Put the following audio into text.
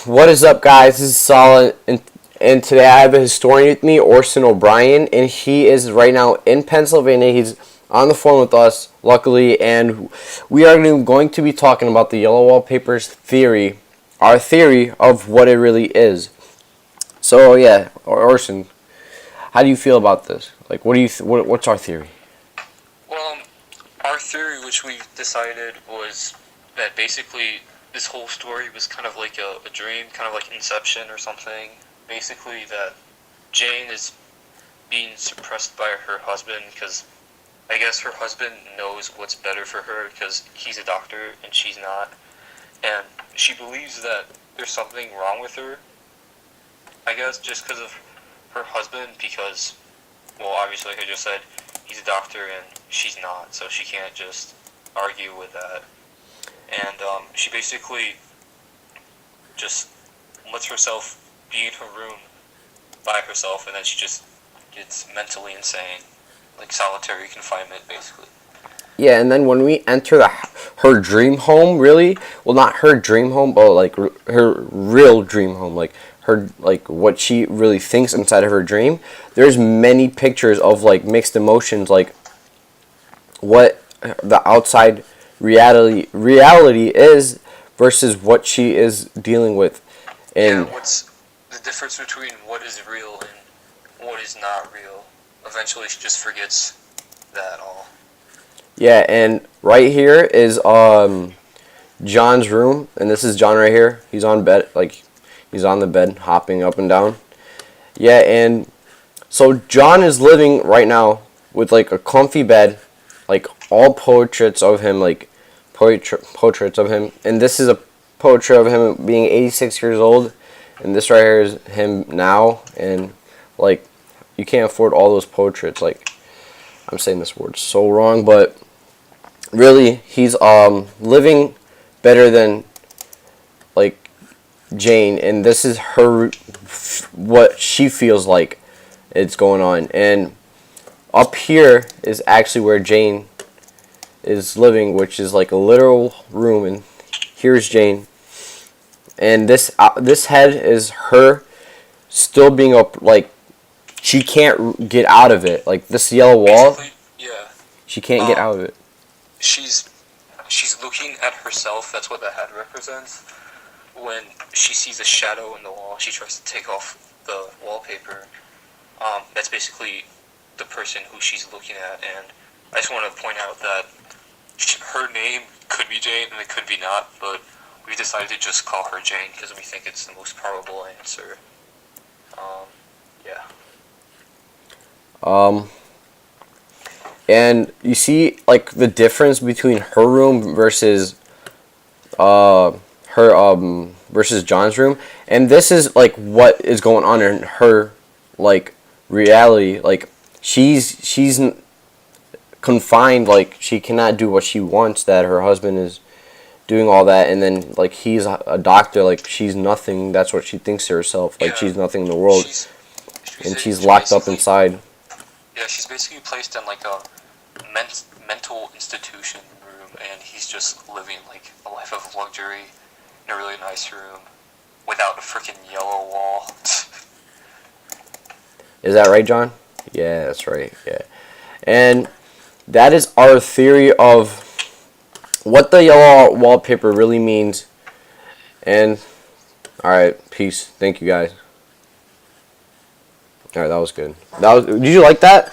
What is up, guys? This is Solid, and today I have a historian with me, Orson O'Brien, and he is right now in Pennsylvania. He's on the phone with us, luckily, and we are going to be talking about the Yellow Wallpapers theory, our theory of what it really is. So, yeah, Orson, how do you feel about this? Like, what do you what's our theory? Well, our theory, which we decided, was that basically this whole story was kind of like a dream, kind of like Inception or something. Basically, that Jane is being suppressed by her husband because I guess her husband knows what's better for her because he's a doctor and she's not. And she believes that there's something wrong with her, I guess, just because of her husband, because, well, obviously, like I just said, he's a doctor and she's not, so she can't just argue with that. And she basically just lets herself be in her room by herself, and then she just gets mentally insane, like solitary confinement, basically. Yeah, and then when we enter her dream home, really, well, not her dream home, but like her real dream home, like her, like what she really thinks inside of her dream. There's many pictures of like mixed emotions, like what the outside reality is versus what she is dealing with. And yeah, what's the difference between what is real and what is not real? Eventually, she just forgets that all. yeah, and right here is John's room, and this is John right here. He's on bed, like he's on the bed, hopping up and down. Yeah, and so John is living right now with like a comfy bed, like all portraits of him, like portraits of him, and this is a portrait of him being 86 years old, and this right here is him now, and like you can't afford all those portraits. Like I'm saying this word so wrong, but really he's living better than like Jane, and this is her what she feels like it's going on. And up here is actually where Jane is living, which is like a literal room, and here's Jane. And this head is her still being up, like she can't get out of it. Like this yellow wall, Basically, yeah. she can't get out of it. She's looking at herself. That's what the head represents. When she sees a shadow in the wall, she tries to take off the wallpaper. That's basically the person who she's looking at. And I just want to point out that her name could be Jane and it could be not, but we decided to just call her Jane because we think it's the most probable answer. Yeah. And you see like the difference between her room versus her versus John's room, and this is like what is going on in her like reality. Like she's confined, like she cannot do what she wants, that her husband is doing all that, and then like he's a doctor, like she's nothing. That's what she thinks to herself, like Yeah. she's nothing in the world, and she's She's locked up inside. Yeah, she's basically placed in like a mental institution room, and he's just living like a life of luxury in a really nice room without a freaking yellow wall. Is that right, John? Yeah, that's right. Yeah, and that is our theory of what the yellow wallpaper really means. And all right, peace. Thank you, guys. All right, that was good. Did you like that?